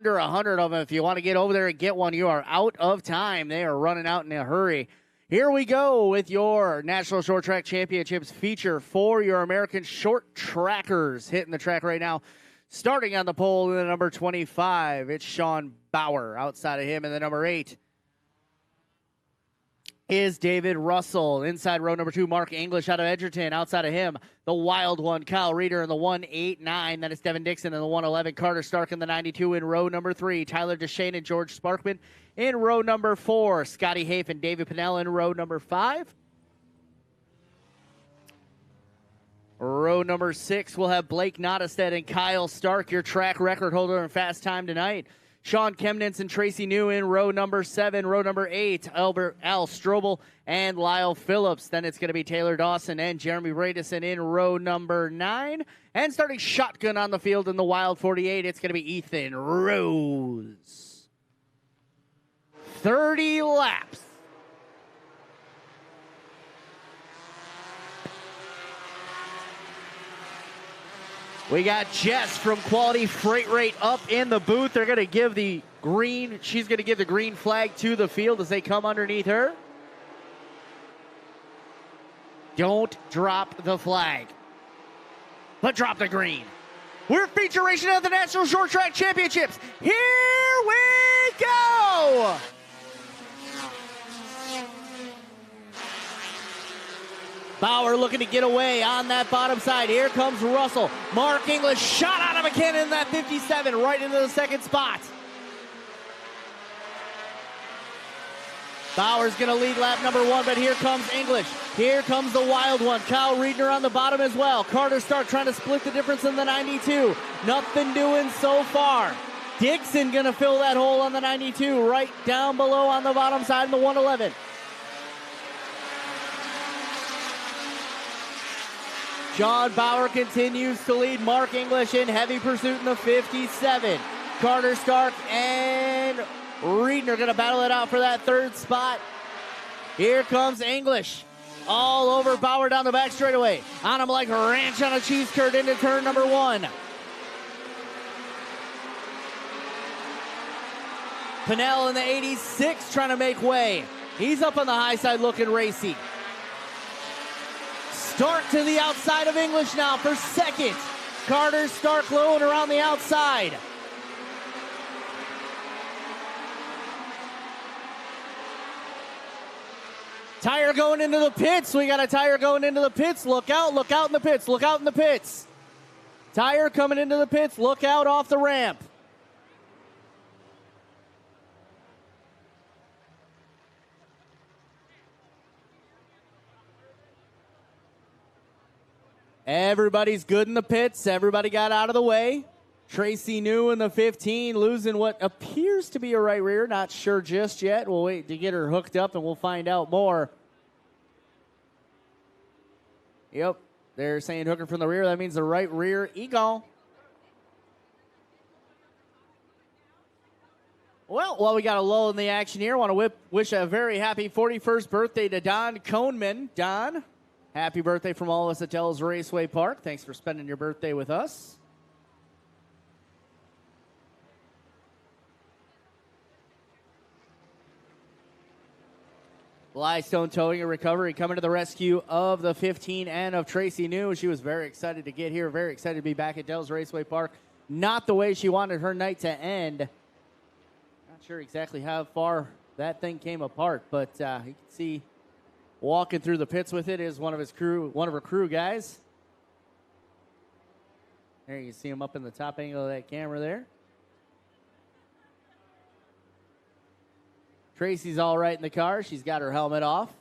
under 100 of them. If you want to get over there and get one, you are out of time. They are running out in a hurry. Here we go with your National Short Track Championships feature for your American short trackers. Hitting the track right now. Starting on the pole in the number 25, it's Sean Bauer. Outside of him in the number 8 is David Russell. Inside row number 2, Mark English out of Edgerton. Outside of him, the wild one, Kyle Reeder in the 189. That is Devin Dixon in the 111. Carter Stark in the 92 in row number 3. Tyler Deshane and George Sparkman in row number 4. Scotty Hafe and David Pinnell in row number 5. Row number 6, we'll have Blake Nottestead and Kyle Stark, your track record holder in fast time tonight. Sean Chemnitz and Tracy New in row number 7. Row number 8, Al Strobel and Lyle Phillips. Then it's going to be Taylor Dawson and Jeremy Bradison in row number 9. And starting shotgun on the field in the Wild 48, it's going to be Ethan Rose. 30 laps. We got Jess from Quality Freight Rate up in the booth. They're going to give the green, she's going to give the green flag to the field as they come underneath her. Don't drop the flag, but drop the green. We're feature racing at the National Short Track Championships. Here we go! Bauer looking to get away on that bottom side. Here comes Russell. Mark English shot out of a cannon in that 57 right into the second spot. Bauer's going to lead lap number 1, but here comes English. Here comes the wild one. Kyle Reedner on the bottom as well. Carter Stark trying to split the difference in the 92. Nothing doing so far. Dixon going to fill that hole on the 92 right down below on the bottom side in the 111. Sean Bauer continues to lead Mark English in heavy pursuit in the 57. Carter Stark and Reedner going to battle it out for that third spot. Here comes English. All over Bauer down the back straightaway. On him like a ranch on a cheese curd into turn number 1. Pinnell in the 86 trying to make way. He's up on the high side looking racy. Stark to the outside of English now for second. Carter Stark low and around the outside. Tire going into the pits. We got a tire going into the pits. Look out in the pits, look out in the pits. Tire coming into the pits, look out off the ramp. Everybody's good in the pits. Everybody got out of the way. Tracy New in the 15, losing what appears to be a right rear. Not sure just yet. We'll wait to get her hooked up, and we'll find out more. Yep, they're saying hooker from the rear. That means the right rear eagle. Well, while we got a lull in the action here, I want to wish a very happy 41st birthday to Don Kohnman. Don, happy birthday from all of us at Dells Raceway Park. Thanks for spending your birthday with us. Blystone Towing and Recovery coming to the rescue of the 15 and of Tracy New. She was very excited to get here, very excited to be back at Dells Raceway Park. Not the way she wanted her night to end. Not sure exactly how far that thing came apart, but you can see walking through the pits with it is one of her crew guys. There you can see him up in the top angle of that camera there. Tracy's all right in the car. She's got her helmet off.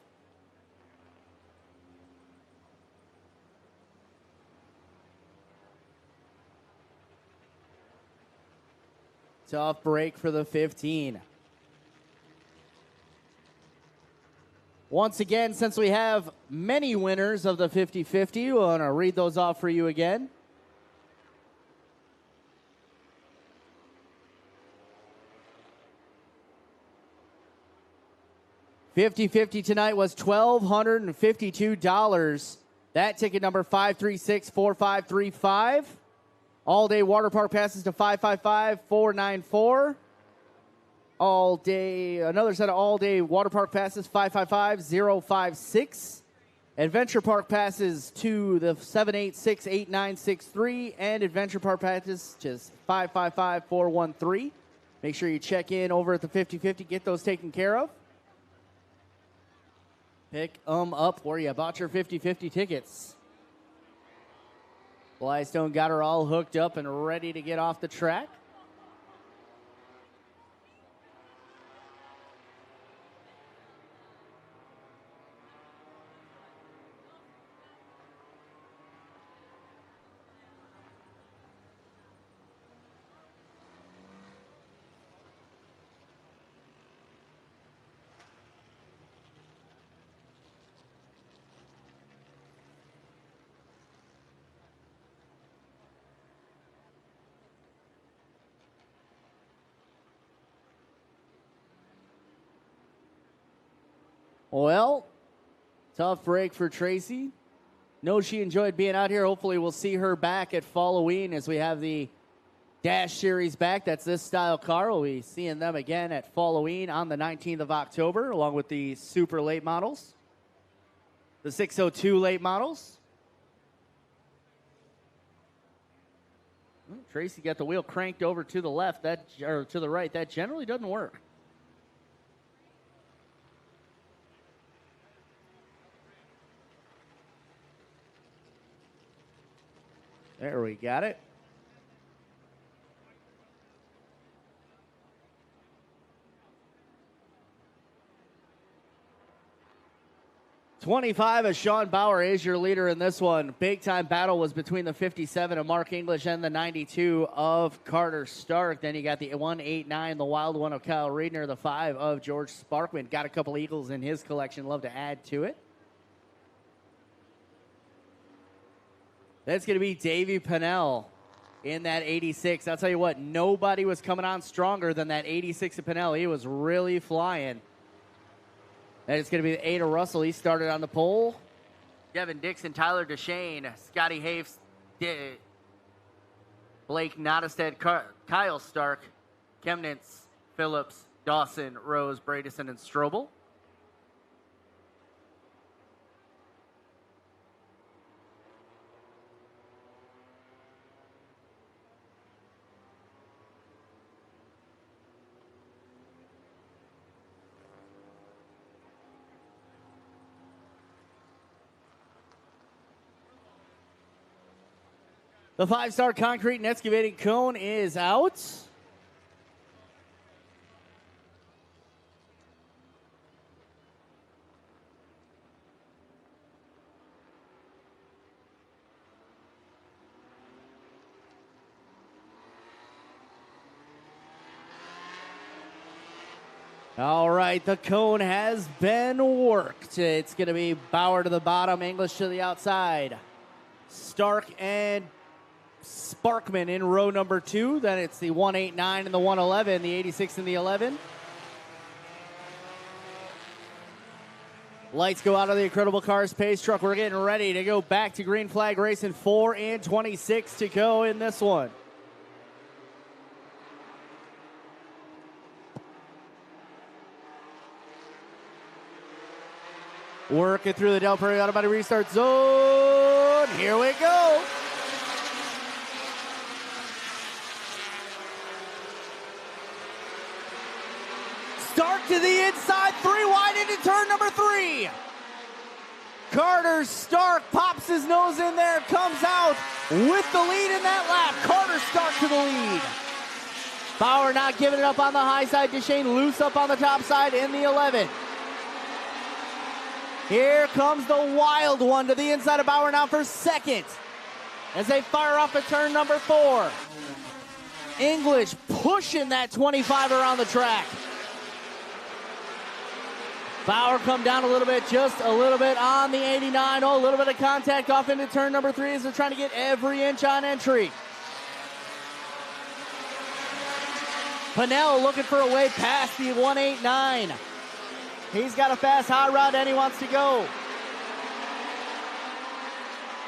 Tough break for the 15. Once again, since we have many winners of the 50-50, we want to read those off for you again. 50-50 tonight was $1,252. That ticket number 5364535. All-day water park passes to 555-494. All day, another set of all-day water park passes, 555-056. Adventure park passes to the 786-8963, and adventure park passes just 555-413. Make sure you check in over at the 50/50, get those taken care of. Pick them up where you bought your 50/50 tickets. Blystone got her all hooked up and ready to get off the track. Well, tough break for Tracy. Know she enjoyed being out here. Hopefully we'll see her back at Halloween as we have the Dash Series back. That's this style car. We'll be seeing them again at Halloween on the 19th of October, along with the super late models, the 602 late models. Tracy got the wheel cranked over to the left, or to the right. That generally doesn't work. There we got it. '25 as Sean Bauer is your leader in this one. Big time battle was between the 57 of Mark English and the 92 of Carter Stark. Then you got the 189, the wild one of Kyle Reedner, the 5 of George Sparkman. Got a couple Eagles in his collection. Love to add to it. That's going to be Davey Pennell in that 86. I'll tell you what, nobody was coming on stronger than that 86 of Pennell. He was really flying. And it's going to be the 8 of Russell. He started on the pole. Devin Dixon, Tyler Deshane, Scotty Hafes, Blake Nottestead, Kyle Stark, Chemnitz, Phillips, Dawson, Rose, Bradison, and Strobel. The 5-star concrete and excavating cone is out. All right, the cone has been worked. It's going to be Bauer to the bottom, English to the outside. Stark and Sparkman in row number 2. Then it's the 189 and the 111, the 86 and the 11. Lights go out of the Incredible Cars Pace Truck. We're getting ready to go back to green flag racing. 4 and 26 to go in this one. Working through the Del Prairie Automatic Restart Zone. Here we go. Start to the inside, 3 wide into turn number 3. Carter Stark pops his nose in there, comes out with the lead in that lap. Carter Stark to the lead. Bauer not giving it up on the high side. Deshane loose up on the top side in the 11. Here comes the wild one to the inside of Bauer now for second as they fire off at turn number 4. English pushing that 25 around the track. Bauer come down a little bit, just a little bit on the 89. Oh, a little bit of contact off into turn number 3 as they're trying to get every inch on entry. Pennell looking for a way past the 189. He's got a fast high rod and he wants to go.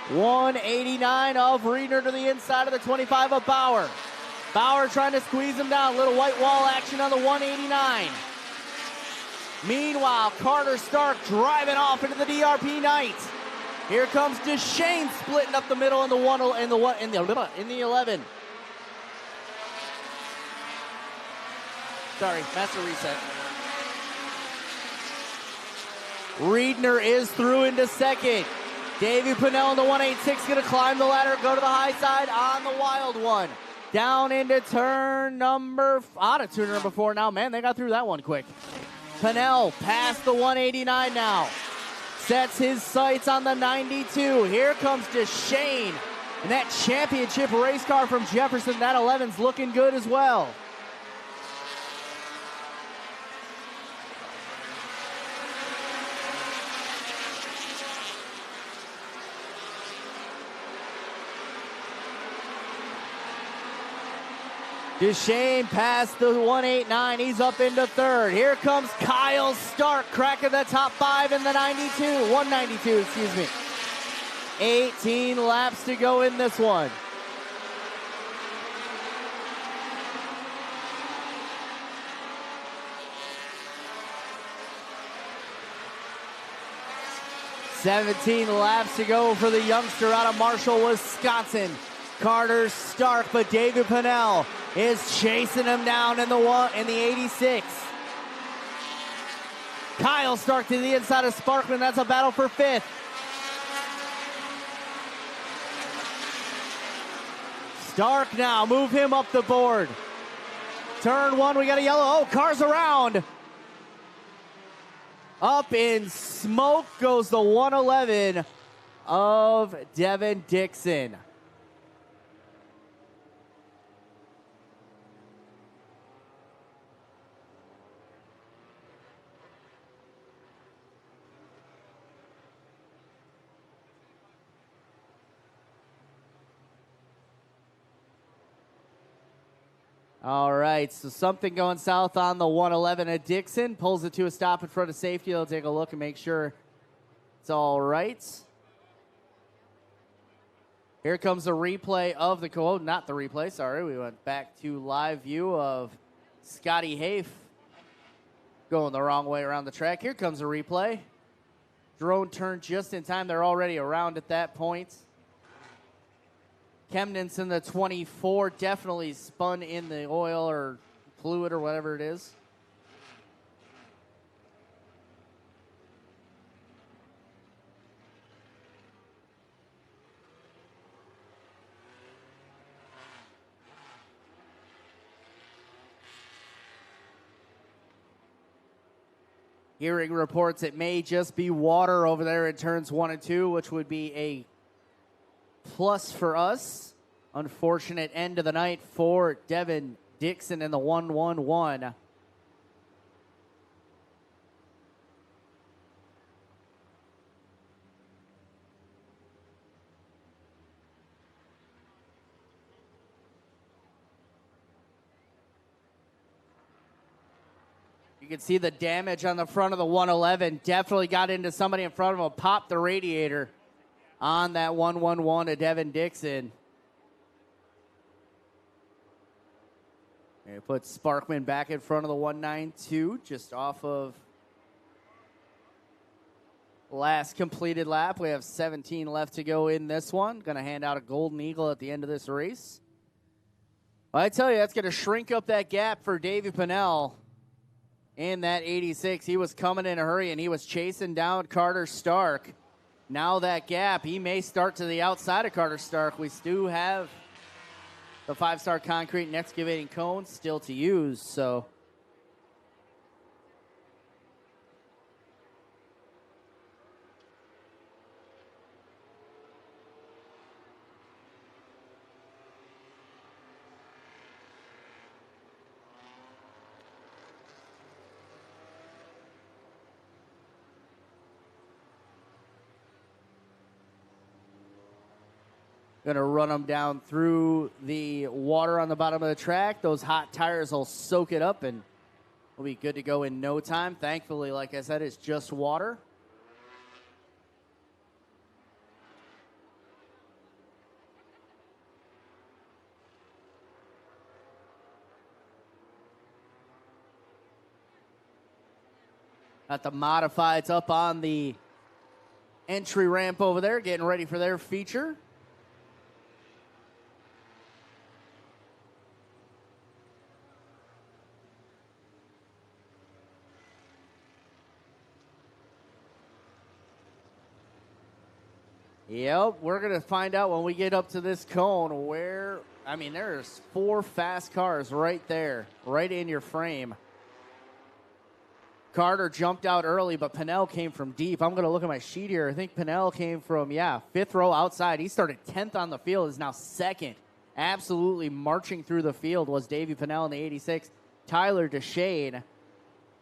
189 of Reedner to the inside of the 25 of Bauer. Bauer trying to squeeze him down. Little white wall action on the 189. Meanwhile, Carter Stark driving off into the DRP Knight. Here comes Deshane splitting up the middle in the 11. Sorry, master reset. Reedner is through into second. Davey Pinnell in the 186 going to climb the ladder, go to the high side on the wild one. Down into turn number, out of turn number 4 now. Man, they got through that one quick. Pinnell past the 189 now. Sets his sights on the 92. Here comes Deshane. And that championship race car from Jefferson, that 11's looking good as well. Deshane past the 189. He's up into third. Here comes Kyle Stark, cracking the top 5 in the 192, excuse me. 18 laps to go in this one. $17 laps to go for the youngster out of Marshall, Wisconsin, Carter Stark, but David Pinnell is chasing him down in the 86. Kyle Stark to the inside of Sparkman. That's a battle for 5th. Stark now, move him up the board. Turn 1, we got a yellow. Oh, cars around. Up in smoke goes the 111 of Devin Dixon. All right, so something going south on the 111 at Dixon. Pulls it to a stop in front of safety. They'll take a look and make sure it's all right. Here comes the replay of the not the replay, sorry. We went back to live view of Scotty Hafe going the wrong way around the track. Here comes the replay. Drone turned just in time. They're already around at that point. Chemnitz in the 24 definitely spun in the oil or fluid or whatever it is. Hearing reports it may just be water over there in turns 1 and 2, which would be a plus for us. Unfortunate end of the night for Devin Dixon in the 111. You can see the damage on the front of the 111. Definitely got into somebody in front of him, popped the radiator on that 111 to Devin Dixon. And put Sparkman back in front of the 192, just off of last completed lap. We have 17 left to go in this one. Going to hand out a Golden Eagle at the end of this race. Well, I tell you, that's going to shrink up that gap for Davey Pinnell in that 86. He was coming in a hurry, and he was chasing down Carter Stark. Now that gap, he may start to the outside of Carter Stark. We do have the 5-star concrete and excavating cones still to use, so. Going to run them down through the water on the bottom of the track. Those hot tires will soak it up and we'll be good to go in no time. Thankfully, like I said, it's just water. Got the modifieds up on the entry ramp over there, getting ready for their feature. Yep, we're going to find out when we get up to this cone where, I mean, there's 4 fast cars right there, right in your frame. Carter jumped out early, but Pinnell came from deep. I'm going to look at my sheet here. I think Pinnell came from, 5th row outside. He started 10th on the field, is now 2nd. Absolutely marching through the field was Davey Pinnell in the 86. Tyler Deshane,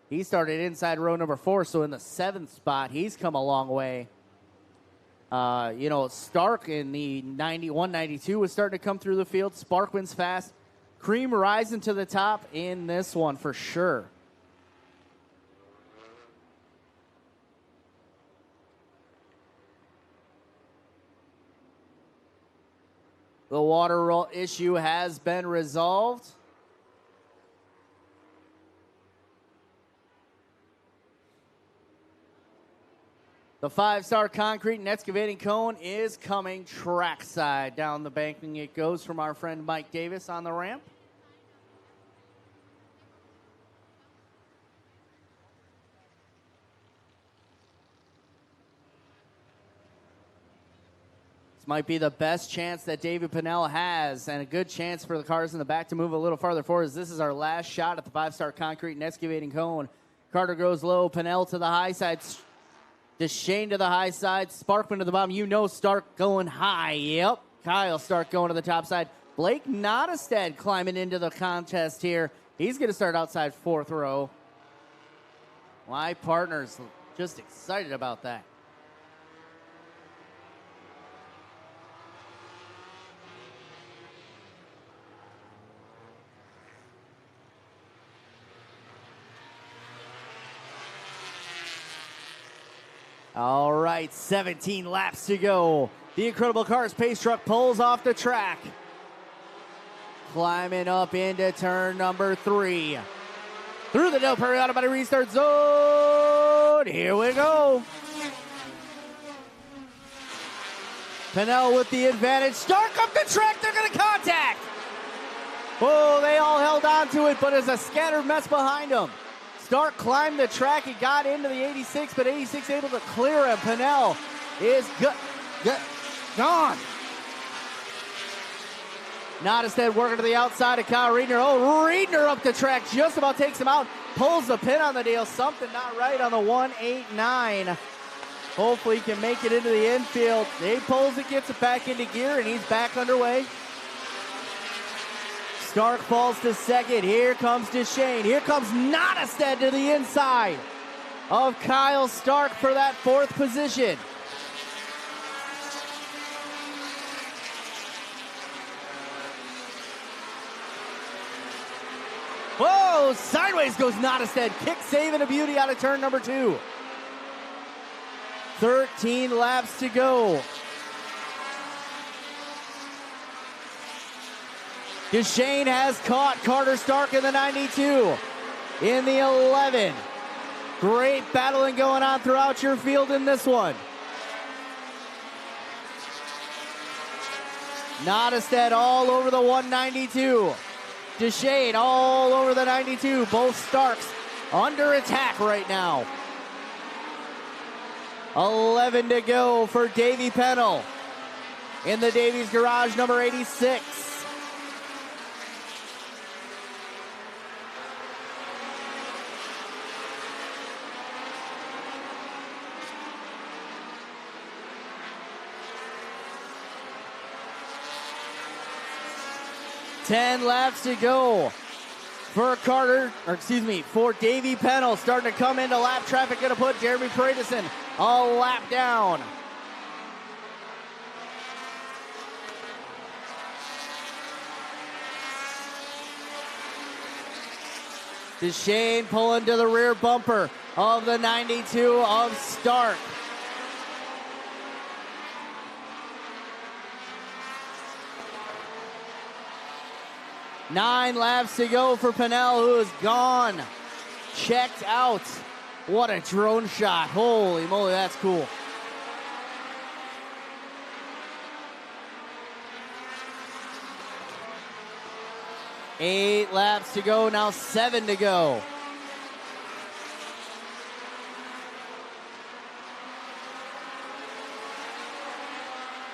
he started inside row number 4, so in the 7th spot. He's come a long way. Stark in the 91-92 was starting to come through the field. Sparkman's fast. Cream rising to the top in this one for sure. The water roll issue has been resolved. The 5-star concrete and excavating cone is coming trackside. Down the banking it goes from our friend Mike Davis on the ramp. This might be the best chance that David Pinnell has, and a good chance for the cars in the back to move a little farther forward, as this is our last shot at the 5-star concrete and excavating cone. Carter goes low, Pinnell to the high side, Deshane to the high side, Sparkman to the bottom. Stark going high. Yep, Kyle Stark going to the top side. Blake Nottestead climbing into the contest here. He's going to start outside 4th row. My partner's just excited about that. All right, 17 laps to go. The Incredible Cars pace truck pulls off the track. Climbing up into turn number 3. Through the no period automatic restart zone. Here we go. Pinnell with the advantage. Stark up the track. They're going to contact. Oh, they all held on to it, but it's a scattered mess behind them. Stark climbed the track. He got into the 86, but 86 able to clear him. Pinnell is gone. Nottestead working to the outside of Kyle Riedner. Oh, Riedner up the track. Just about takes him out. Pulls the pin on the deal. Something not right on the 189. Hopefully he can make it into the infield. He pulls it, gets it back into gear, and he's back underway. Stark falls to 2nd. Here comes Deshane. Here comes Nottestead to the inside of Kyle Stark for that 4th position. Whoa, sideways goes Nottestead. Kick saving a beauty out of turn number 2. 13 laps to go. Deshane has caught Carter Stark in the 92. In the 11. Great battling going on throughout your field in this one. Nottestead all over the 192. Deshane all over the 92. Both Starks under attack right now. 11 to go for Davey Pinnell in the Davies Garage number 86. Ten laps to go for for Davey Pinnell. Starting to come into lap traffic, going to put Jeremy Pradison a lap down. Deshane pulling to the rear bumper of the 92 of Stark. Nine laps to go for Pinnell, who is gone. Checked out. What a drone shot. Holy moly, that's cool. Eight laps to go, now 7 to go.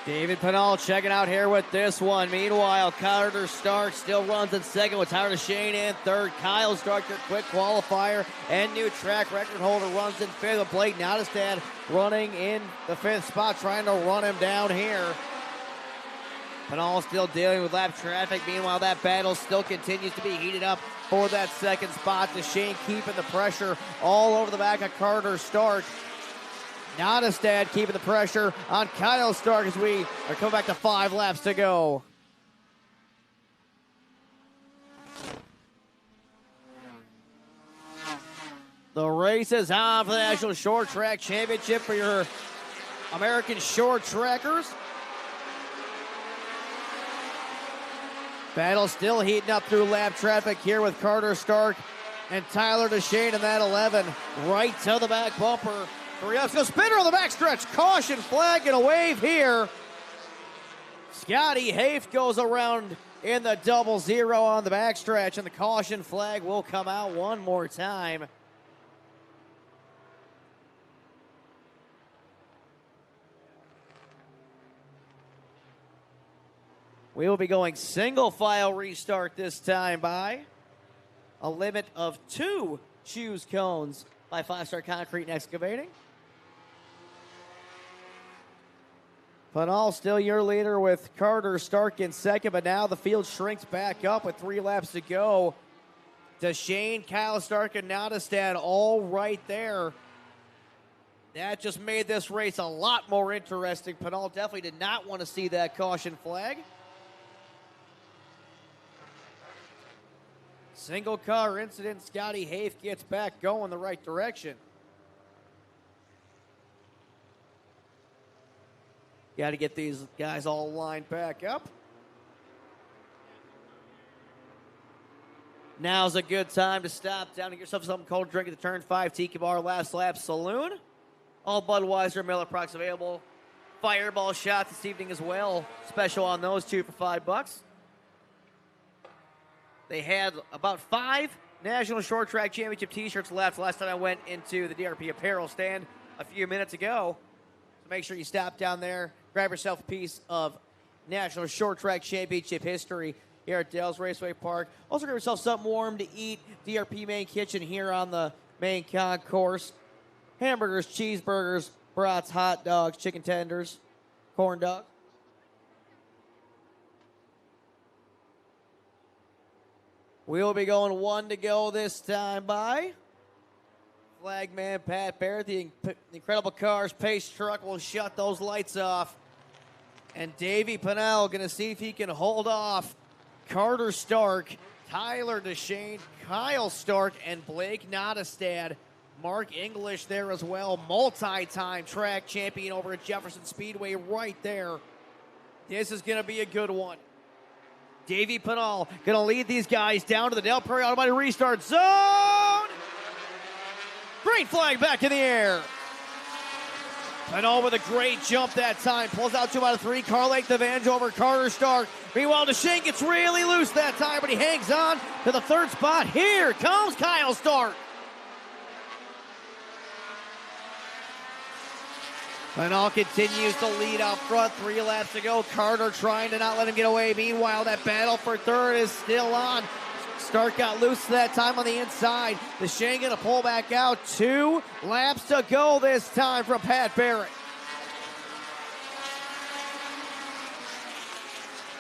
David Pinal checking out here with this one. Meanwhile, Carter Stark still runs in second with Tyler Shane in third. Kyle Stark, your quick qualifier and new track record holder, runs in fifth with Blake Nottestad running in the fifth spot, trying to run him down here. Pinal still dealing with lap traffic. Meanwhile, that battle still continues to be heated up for that second spot. DeShane keeping the pressure all over the back of Carter Stark. Nottestad keeping the pressure on Kyle Stark as we are coming back to 5 laps to go. The race is on for the National Short Track Championship for your American short trackers. Battle still heating up through lap traffic here with Carter Stark and Tyler DeShane in that 11. Right to the back bumper. Let's spinner on the backstretch. Caution flag and a wave here. Scotty Hafe goes around in the 0-0 on the backstretch, and the caution flag will come out one more time. We will be going single file restart this time by a limit of 2 choose cones by 5-Star Concrete and Excavating. Pinal still your leader with Carter Stark in second, but now the field shrinks back up with 3 laps to go. DeShane, Kyle Stark, and Nottestad all right there. That just made this race a lot more interesting. Pinal definitely did not want to see that caution flag. Single car incident. Scotty Hafe gets back going the right direction. Got to get these guys all lined back up. Now's a good time to stop down and get yourself something cold to drink at the Turn 5 Tiki Bar Last Lap Saloon. All Budweiser, Miller products available. Fireball shots this evening as well. Special on those 2 for $5. They had about 5 National Short Track Championship t-shirts left last time I went into the DRP apparel stand a few minutes ago. So make sure you stop down there, grab yourself a piece of National Short Track Championship history here at Dale's Raceway Park. Also grab yourself something warm to eat. DRP Main Kitchen here on the main concourse. Hamburgers, cheeseburgers, brats, hot dogs, chicken tenders, corn dogs. We'll be going 1 to go this time by Flagman Pat Barrett. The Incredible Cars Pace Truck will shut those lights off. And Davey Pinal going to see if he can hold off Carter Stark, Tyler DeShane, Kyle Stark, and Blake Nottestad. Mark English there as well. Multi-time track champion over at Jefferson Speedway right there. This is going to be a good one. Davey Pinal going to lead these guys down to the Del Prairie Automatic Restart Zone. Green flag back in the air. Pinal with a great jump that time. Pulls out 2 out of 3. Car length advantage over Carter Stark. Meanwhile, DeShane gets really loose that time, but he hangs on to the 3rd spot. Here comes Kyle Stark. Pinal continues to lead out front. 3 laps to go. Carter trying to not let him get away. Meanwhile, that battle for 3rd is still on. Stark got loose that time on the inside. DeShane going to pull back out. 2 laps to go this time from Pat Barrett.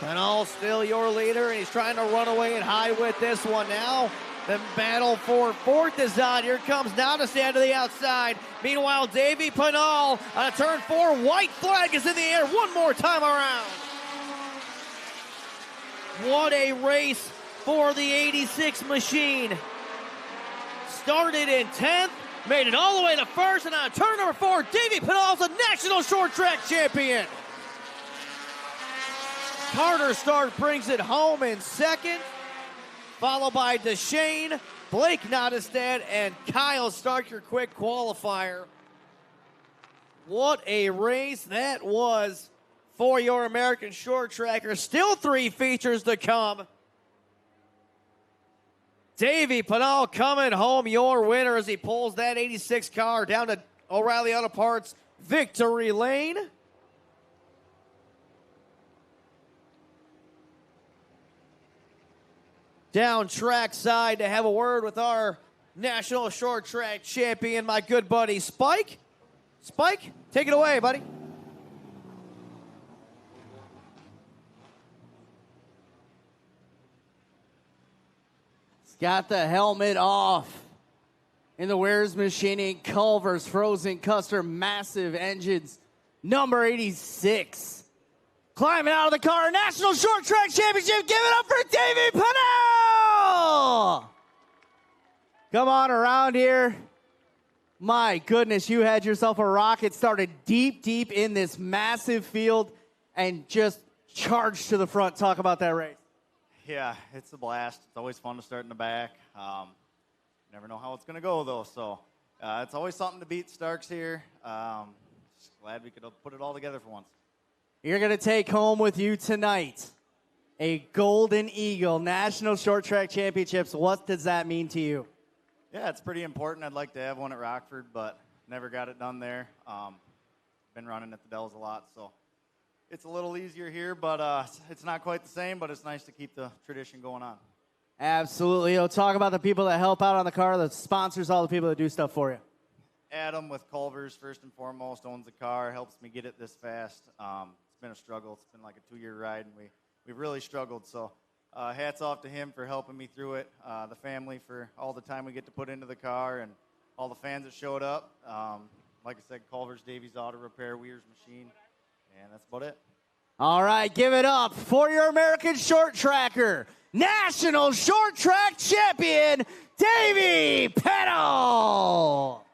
Pinal still your leader, and he's trying to run away and hide with this one now. The battle for 4th is on. Here comes Nottestad to the outside. Meanwhile, Davey Pinal on a turn 4. White flag is in the air one more time around. What a race for the 86 machine. Started in 10th, made it all the way to 1st, and on turn number 4, Davey Pinal is a national short track champion. Carter Stark brings it home in 2nd. Followed by DeShane, Blake Nottestad and Kyle Stark, your quick qualifier. What a race that was for your American short tracker. Still 3 features to come. Davey Penal coming home your winner as he pulls that 86 car down to O'Reilly Auto Parts victory lane. Down track side to have a word with our national short track champion, my good buddy Spike. Spike, take it away, buddy. He's got the helmet off. In the Wares Machining, Culver's Frozen Custom Massive Engines, number 86. Climbing out of the car, National Short Track Championship. Give it up for Davey Penal! Come on around here. My goodness, you had yourself a rocket. Started deep, deep in this massive field and just charged to the front. Talk about that race. Yeah, it's a blast. It's always fun to start in the back. Never know how it's going to go, though. So it's always something to beat Starks here. Just glad we could put it all together for once. You're going to take home with you tonight a Golden Eagle National Short Track Championships. What does that mean to you? Yeah, it's pretty important. I'd like to have one at Rockford, but never got it done there. Been running at the Dells a lot, so it's a little easier here, but it's not quite the same, but it's nice to keep the tradition going on. Absolutely. You'll talk about the people that help out on the car, the sponsors, all the people that do stuff for you. Adam with Culver's, first and foremost, owns the car, helps me get it this fast. It's been a struggle. It's been like a 2-year ride, and we've really struggled. So hats off to him for helping me through it, the family for all the time we get to put into the car, and all the fans that showed up. Like I said, Culver's, Davies Auto Repair, Weir's Machine, and that's about it. All right, give it up for your American Short Tracker, National Short Track Champion, Davey Penal.